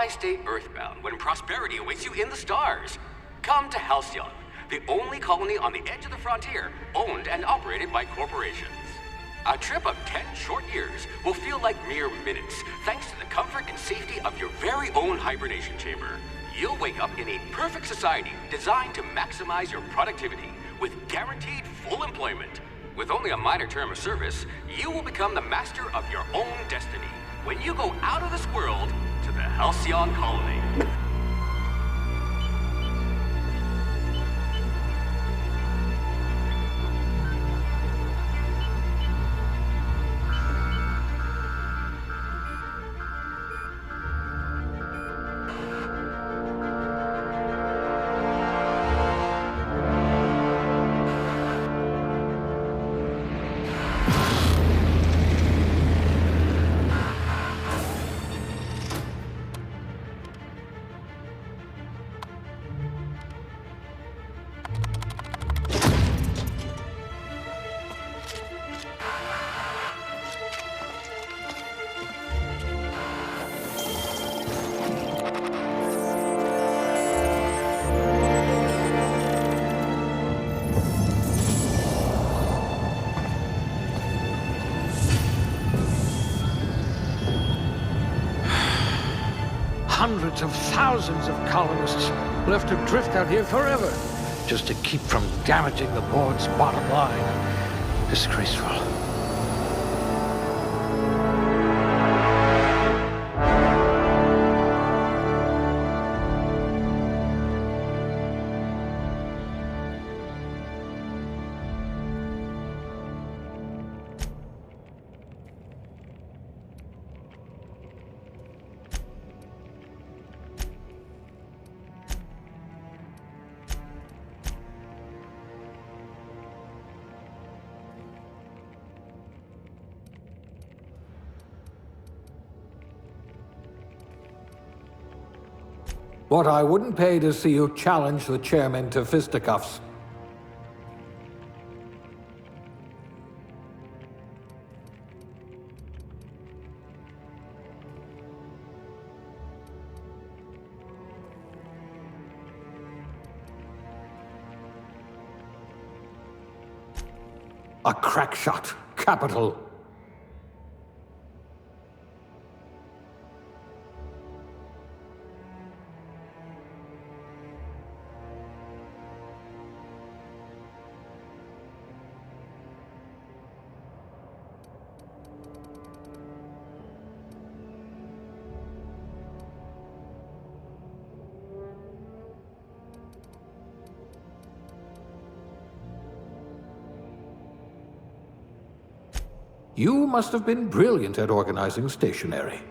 Why stay earthbound when prosperity awaits you in the stars? Come to Halcyon, the only colony on the edge of the frontier, owned and operated by corporations. A trip of 10 short years will feel like mere minutes, thanks to the comfort and safety of your very own hibernation chamber. You'll wake up in a perfect society designed to maximize your productivity, with guaranteed full employment. With only a minor term of service, you will become the master of your own destiny when you go out of this world to the Halcyon colony. Hundreds of thousands of colonists left to drift out here forever, just to keep from damaging the board's bottom line. Disgraceful. What I wouldn't pay to see you challenge the chairman to fisticuffs. A crack shot. Capital. You must have been brilliant at organizing stationery.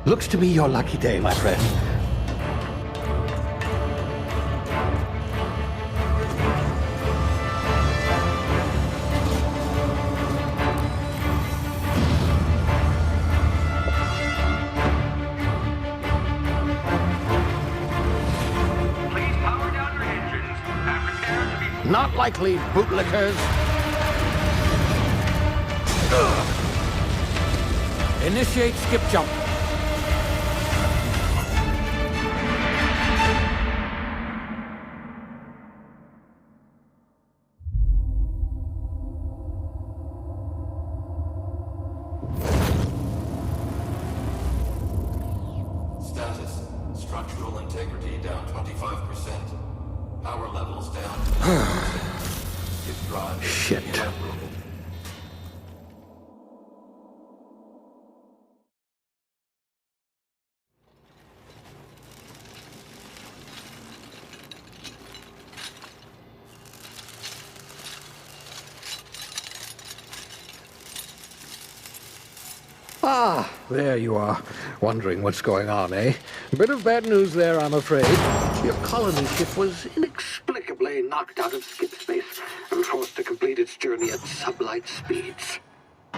Looks to be your lucky day, my friend. Please power down your engines and prepare to be... Not likely, bootlickers. Initiate skip jump. Status. Structural integrity down 25%. Power levels down. If drive is Shit. inoperable. Ah, there you are. Wondering what's going on, eh? Bit of bad news there, I'm afraid. Your colony ship was inexplicably knocked out of skip space and forced to complete its journey at sublight speeds.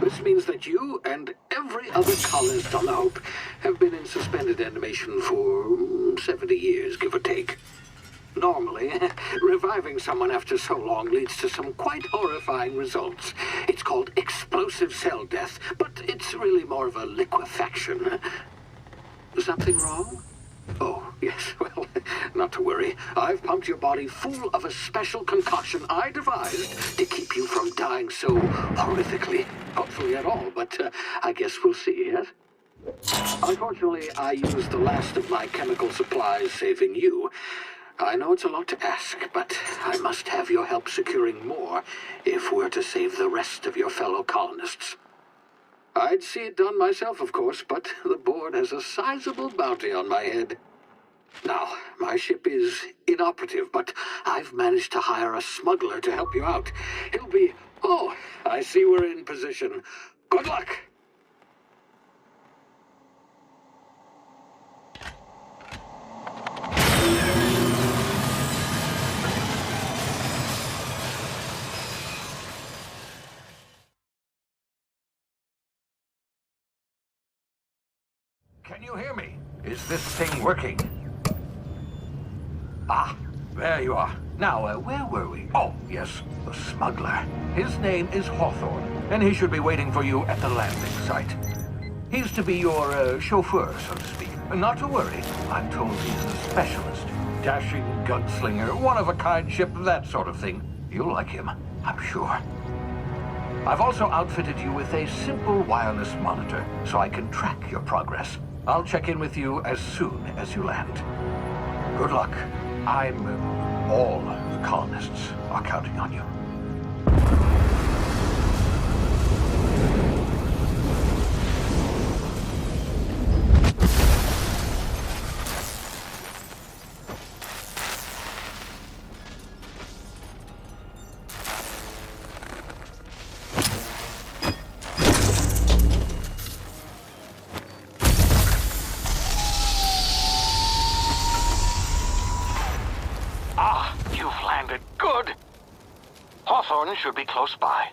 This means that you and every other colonist on the Hope have been in suspended animation for 70 years, give or take. Normally, reviving someone after so long leads to some quite horrifying results. It's called explosive cell death, but it's really more of a liquefaction. Something wrong? Oh, yes, well, not to worry. I've pumped your body full of a special concoction I devised to keep you from dying so horrifically. Hopefully at all, but I guess we'll see, yes? Unfortunately, I used the last of my chemical supplies saving you. I know it's a lot to ask, but I must have your help securing more if we're to save the rest of your fellow colonists. I'd see it done myself, of course, but the board has a sizable bounty on my head. Now, my ship is inoperative, but I've managed to hire a smuggler to help you out. He'll be... Oh, I see we're in position. Good luck! Can you hear me? Is this thing working? Ah, there you are. Now, where were we? Oh, yes, the smuggler. His name is Hawthorne, and he should be waiting for you at the landing site. He's to be your chauffeur, so to speak. Not to worry, I'm told he's a specialist. Dashing gunslinger, one-of-a-kind ship, that sort of thing. You'll like him, I'm sure. I've also outfitted you with a simple wireless monitor, so I can track your progress. I'll check in with you as soon as you land. Good luck. All the colonists are counting on you. Hawthorne should be close by.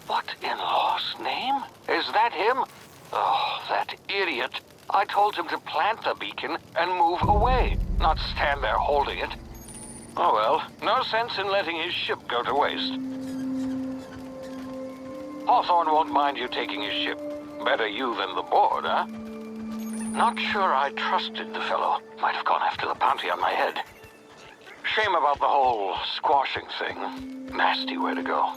What in law's name? Is that him? Oh, that idiot. I told him to plant the beacon and move away, not stand there holding it. Oh well, no sense in letting his ship go to waste. Hawthorne won't mind you taking his ship. Better you than the board, huh? Not sure I trusted the fellow. Might have gone after the bounty on my head. Shame about the whole squashing thing. Nasty way to go.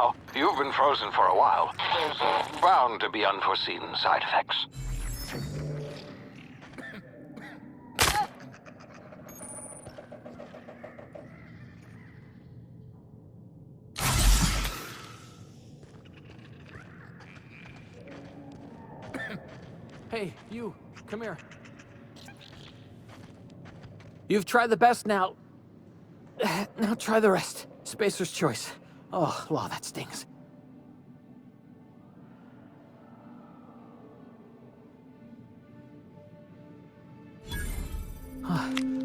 now. You've been frozen for a while. There's bound to be unforeseen side effects. Hey, you, come here. You've tried the best now. Now try the rest. Spacer's choice. Oh, wow, that stings.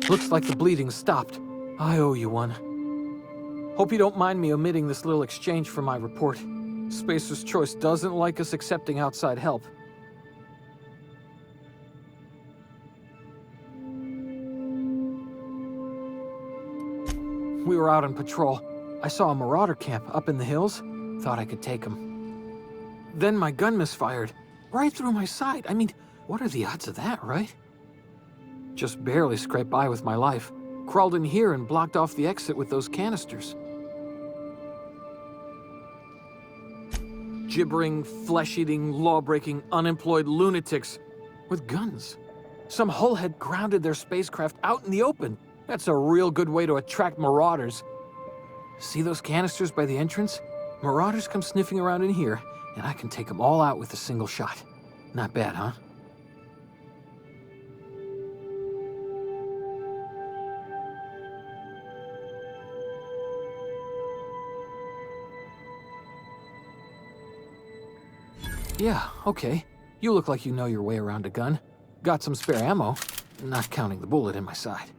Looks like the bleeding stopped. I owe you one. Hope you don't mind me omitting this little exchange from my report. Spacer's choice doesn't like us accepting outside help. We were out on patrol. I saw a marauder camp up in the hills. Thought I could take him. Then my gun misfired. Right through my side. I mean, what are the odds of that, right? Just barely scraped by with my life. Crawled in here and blocked off the exit with those canisters. Gibbering, flesh-eating, law-breaking, unemployed lunatics with guns. Some hull had grounded their spacecraft out in the open. That's a real good way to attract marauders. See those canisters by the entrance? Marauders come sniffing around in here, and I can take them all out with a single shot. Not bad, huh? Yeah, okay. You look like you know your way around a gun. Got some spare ammo, not counting the bullet in my side.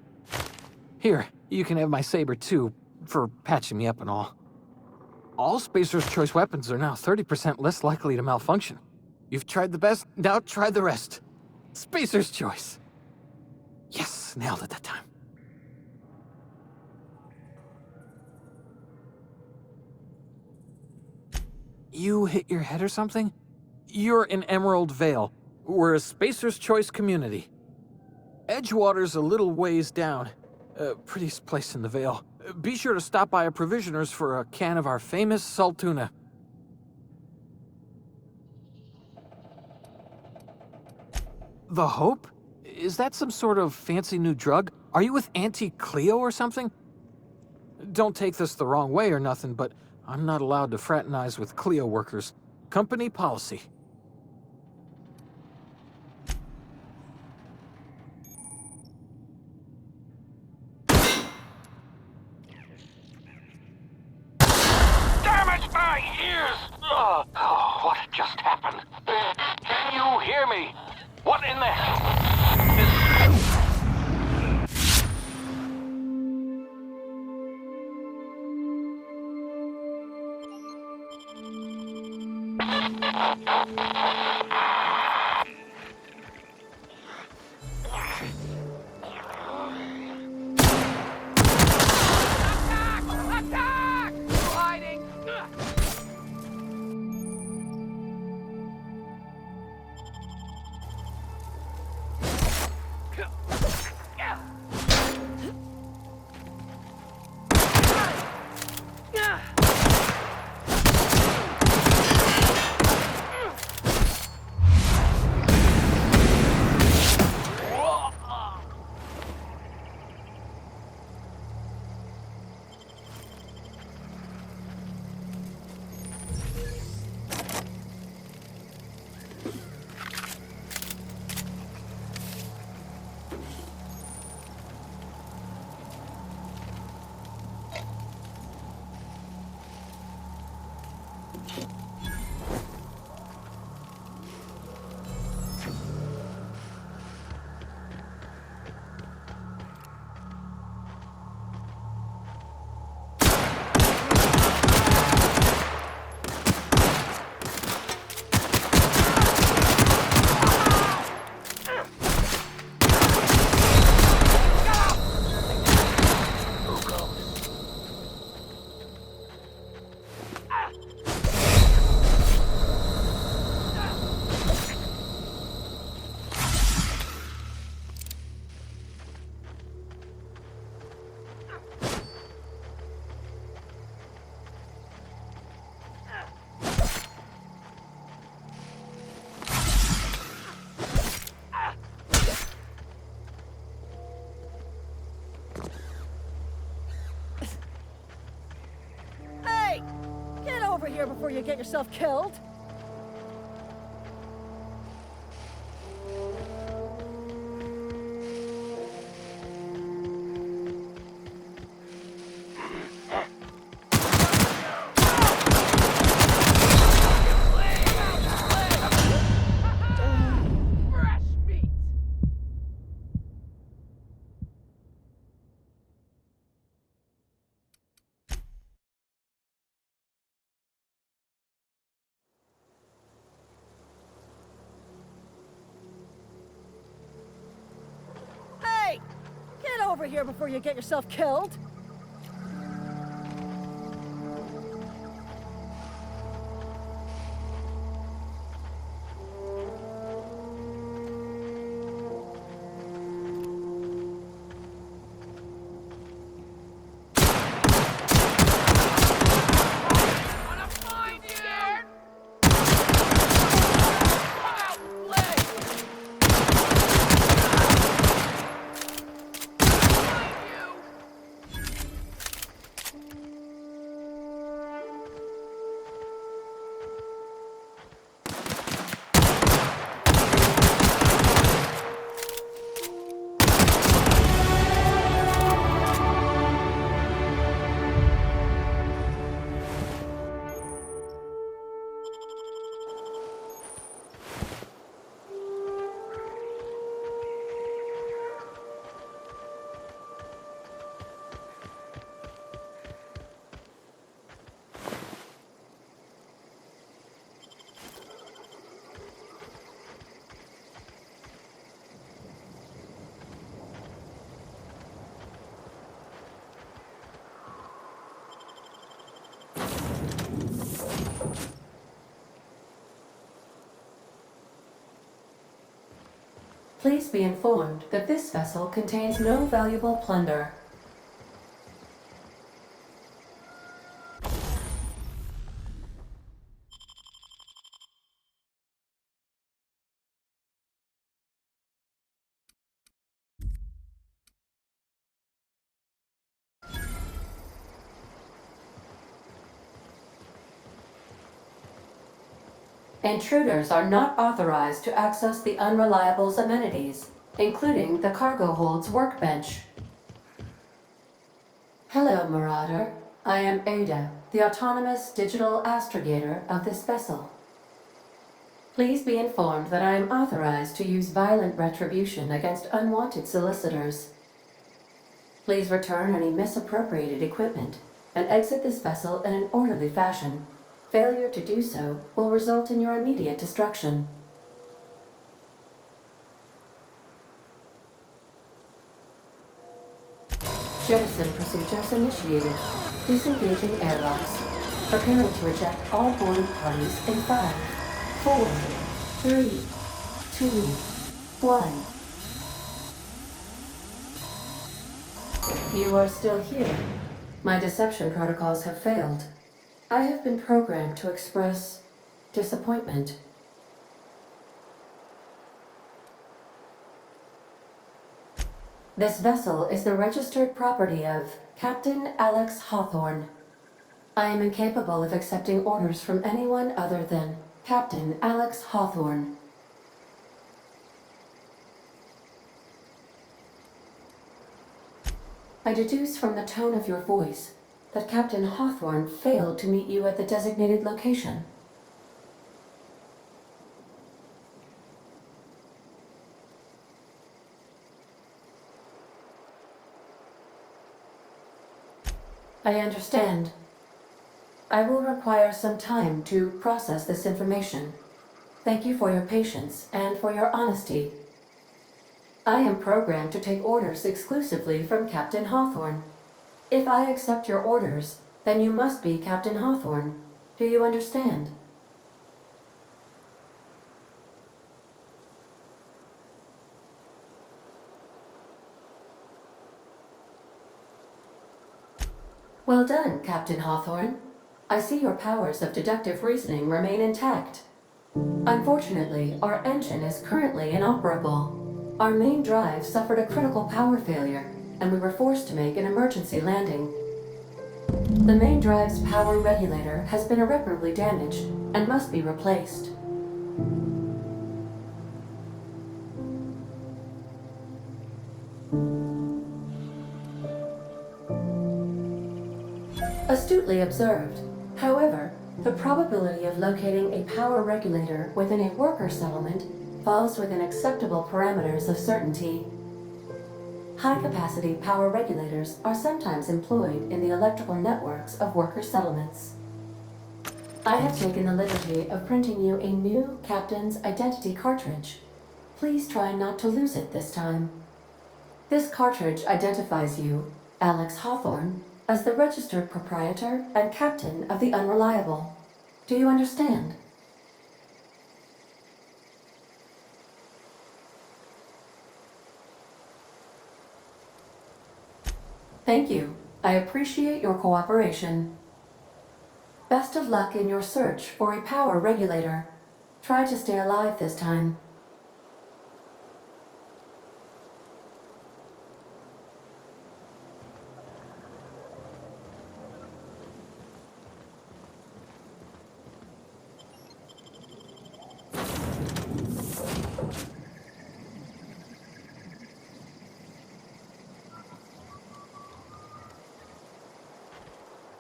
Here, you can have my saber too, for patching me up and all. All Spacer's choice weapons are now 30% less likely to malfunction. You've tried the best, now try the rest. Spacer's choice. Yes, nailed it that time. You hit your head or something? You're in Emerald Vale. We're a Spacer's choice community. Edgewater's a little ways down. Prettiest place in the Vale. Be sure to stop by a provisioner's for a can of our famous salt tuna. The Hope? Is that some sort of fancy new drug? Are you with Auntie Cleo or something? Don't take this the wrong way or nothing, but I'm not allowed to fraternize with Cleo workers. Company policy. Oh, what just happened? Can you hear me? What in the hell is... over here before you get yourself killed. Hey! Get over here before you get yourself killed. Please be informed that this vessel contains no valuable plunder. Intruders are not authorized to access the Unreliable's amenities, including the cargo hold's workbench. Hello, Marauder. I am Ada, the autonomous digital astrogator of this vessel. Please be informed that I am authorized to use violent retribution against unwanted solicitors. Please return any misappropriated equipment and exit this vessel in an orderly fashion. Failure to do so will result in your immediate destruction. Jettison procedures initiated. Disengaging airlocks. Preparing to eject all boarding parties in 5, 4, 3, 2, 1. You are still here. My deception protocols have failed. I have been programmed to express disappointment. This vessel is the registered property of Captain Alex Hawthorne. I am incapable of accepting orders from anyone other than Captain Alex Hawthorne. I deduce from the tone of your voice that Captain Hawthorne failed to meet you at the designated location. I understand. I will require some time to process this information. Thank you for your patience and for your honesty. I am programmed to take orders exclusively from Captain Hawthorne. If I accept your orders, then you must be Captain Hawthorne. Do you understand? Well done, Captain Hawthorne. I see your powers of deductive reasoning remain intact. Unfortunately, our engine is currently inoperable. Our main drive suffered a critical power failure, and we were forced to make an emergency landing. The main drive's power regulator has been irreparably damaged and must be replaced. Astutely observed. However, the probability of locating a power regulator within a worker settlement falls within acceptable parameters of certainty. High-capacity power regulators are sometimes employed in the electrical networks of worker settlements. I have taken the liberty of printing you a new Captain's Identity cartridge. Please try not to lose it this time. This cartridge identifies you, Alex Hawthorne, as the registered proprietor and captain of the Unreliable. Do you understand? Thank you. I appreciate your cooperation. Best of luck in your search for a power regulator. Try to stay alive this time.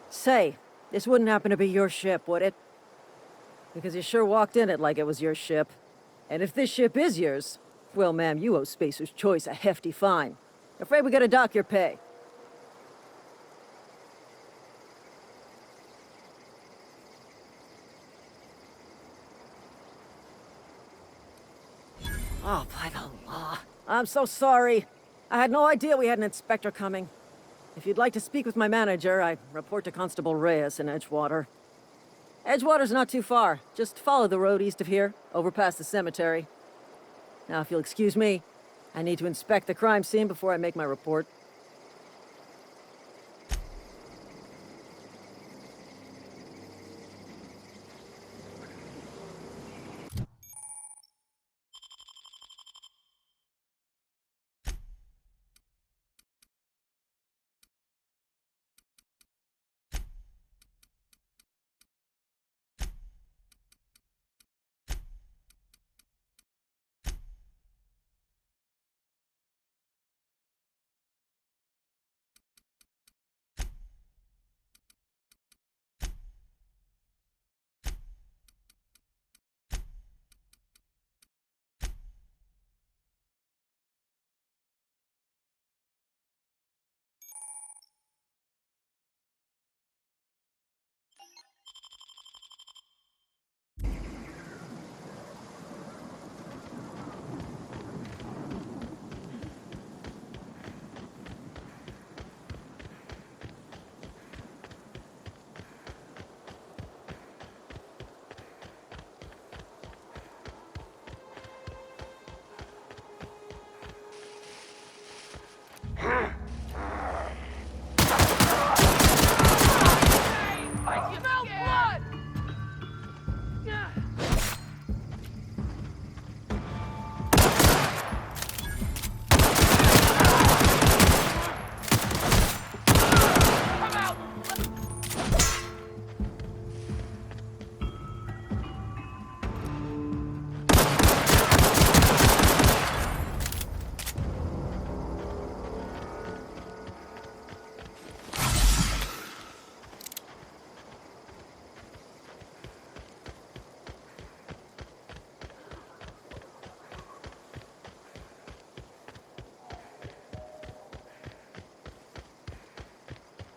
Say, this wouldn't happen to be your ship, would it? Because you sure walked in it like it was your ship. And if this ship is yours, well, ma'am, you owe Spacer's Choice a hefty fine. Afraid we gotta dock your pay. Oh, by the law. I'm so sorry. I had no idea we had an inspector coming. If you'd like to speak with my manager, I report to Constable Reyes in Edgewater. Edgewater's not too far. Just follow the road east of here, over past the cemetery. Now, if you'll excuse me, I need to inspect the crime scene before I make my report.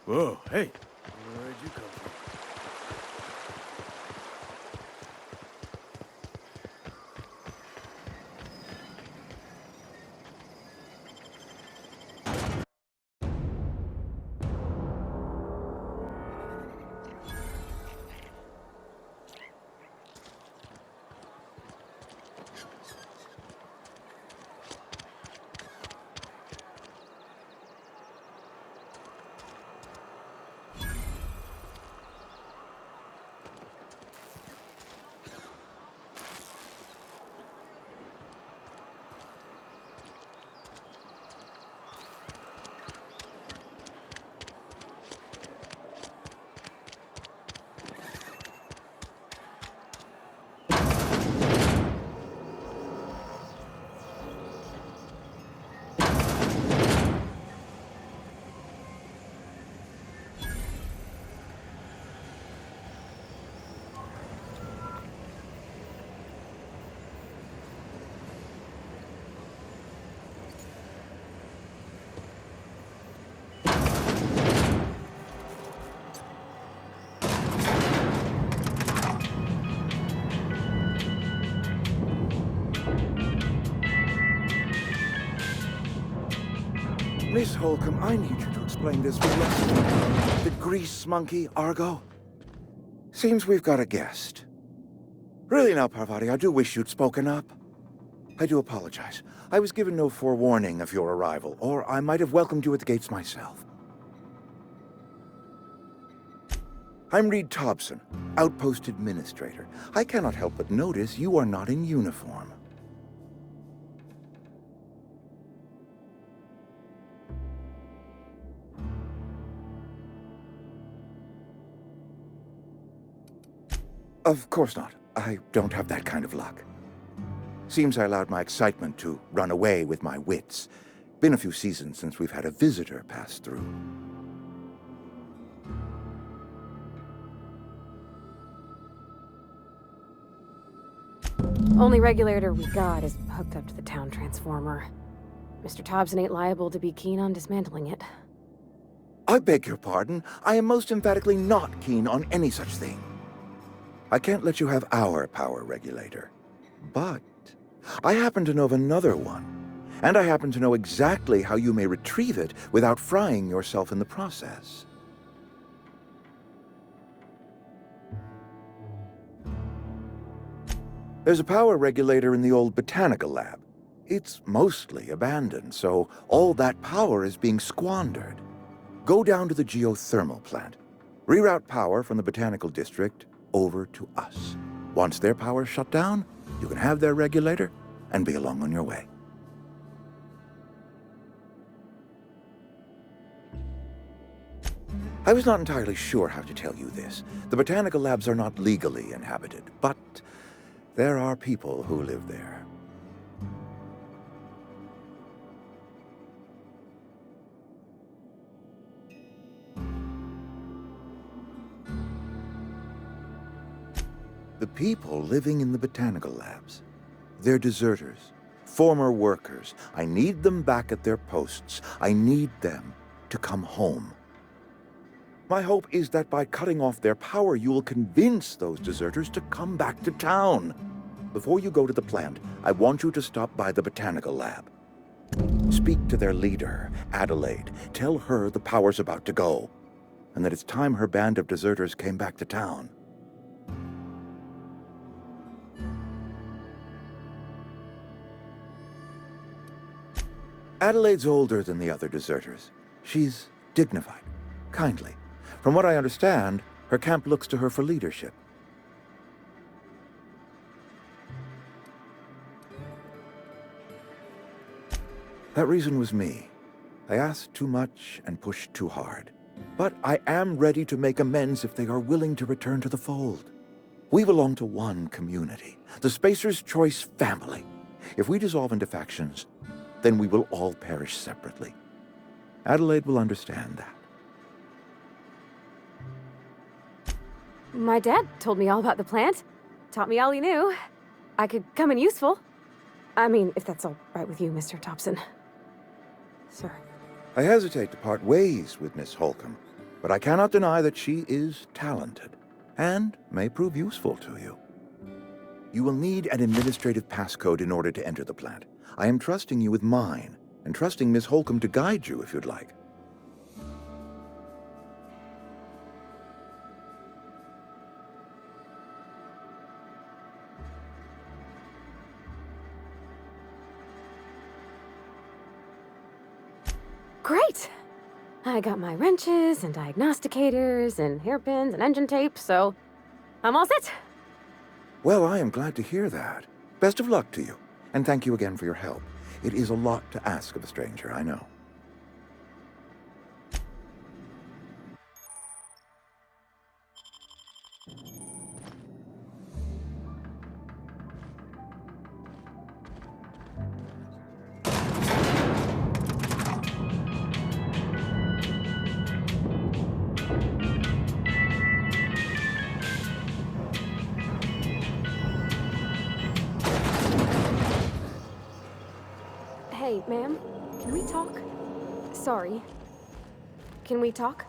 Whoa, hey. Where'd you come from? Miss Holcomb, I need you to explain this with less. The grease monkey, Argo? Seems we've got a guest. Really now, Parvati, I do wish you'd spoken up. I do apologize. I was given no forewarning of your arrival, or I might have welcomed you at the gates myself. I'm Reed Thompson, Outpost Administrator. I cannot help but notice you are not in uniform. Of course not. I don't have that kind of luck. Seems I allowed my excitement to run away with my wits. Been a few seasons since we've had a visitor pass through. Only regulator we got is hooked up to the town transformer. Mr. Thompson ain't liable to be keen on dismantling it. I beg your pardon. I am most emphatically not keen on any such thing. I can't let you have our power regulator. But I happen to know of another one. And I happen to know exactly how you may retrieve it without frying yourself in the process. There's a power regulator in the old botanical lab. It's mostly abandoned, so all that power is being squandered. Go down to the geothermal plant. Reroute power from the botanical district over to us. Once their power's shut down, you can have their regulator and be along on your way. I was not entirely sure how to tell you this. The botanical labs are not legally inhabited, but there are people who live there. The people living in the botanical labs. They're deserters, former workers. I need them back at their posts. I need them to come home. My hope is that by cutting off their power, you will convince those deserters to come back to town. Before you go to the plant, I want you to stop by the botanical lab. Speak to their leader, Adelaide. Tell her the power's about to go, and that it's time her band of deserters came back to town. Adelaide's older than the other deserters. She's dignified, kindly. From what I understand, her camp looks to her for leadership. That reason was me. I asked too much and pushed too hard. But I am ready to make amends if they are willing to return to the fold. We belong to one community, the Spacer's Choice family. If we dissolve into factions, then we will all perish separately. Adelaide will understand that. My dad told me all about the plant. Taught me all he knew. I could come in useful. I mean, if that's all right with you, Mr. Thompson. Sir. I hesitate to part ways with Miss Holcomb, but I cannot deny that she is talented and may prove useful to you. You will need an administrative passcode in order to enter the plant. I am trusting you with mine, and trusting Miss Holcomb to guide you if you'd like. Great! I got my wrenches and diagnosticators and hairpins and engine tape, so I'm all set. Well, I am glad to hear that. Best of luck to you, and thank you again for your help. It is a lot to ask of a stranger, I know. Hey, ma'am, can we talk? Sorry. Can we talk?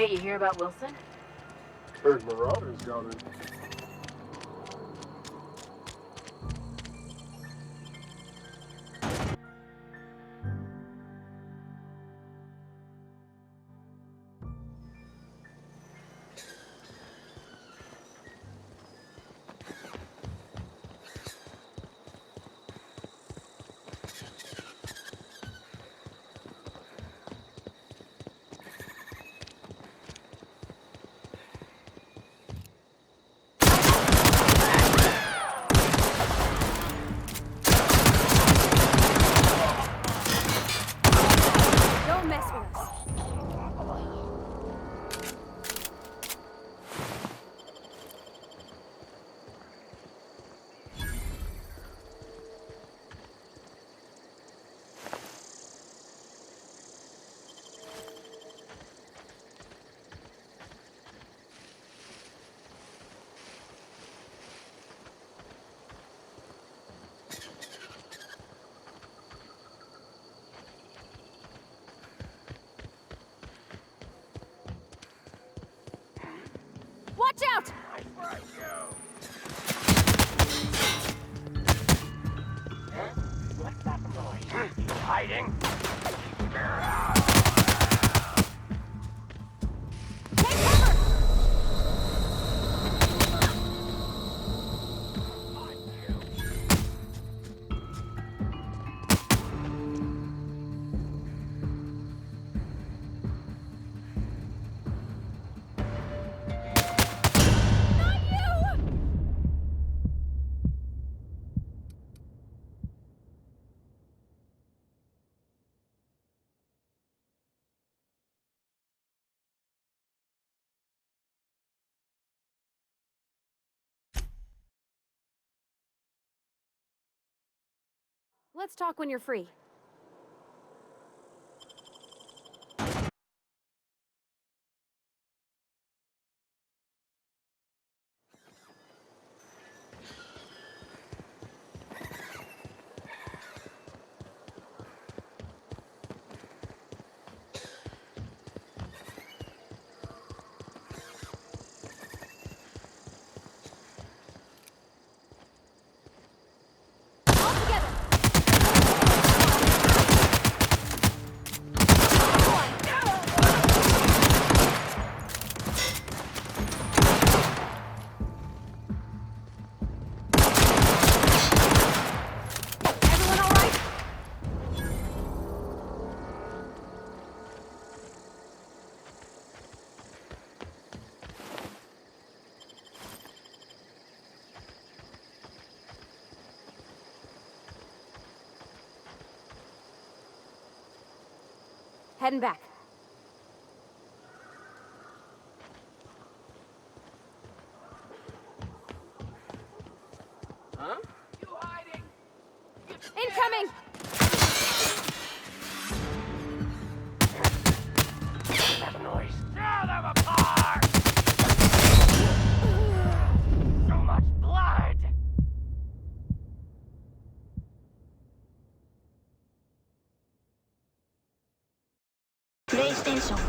Hey, you hear about Wilson? Heard Marauders got it. Don't mess with us. Watch out! What's that noise? Hiding? Take cover! Not you! Let's talk when you're free. All together! Everyone all right? Heading back. Huh? You hiding? Incoming! What's that noise? Tear them apart! So much blood! PlayStation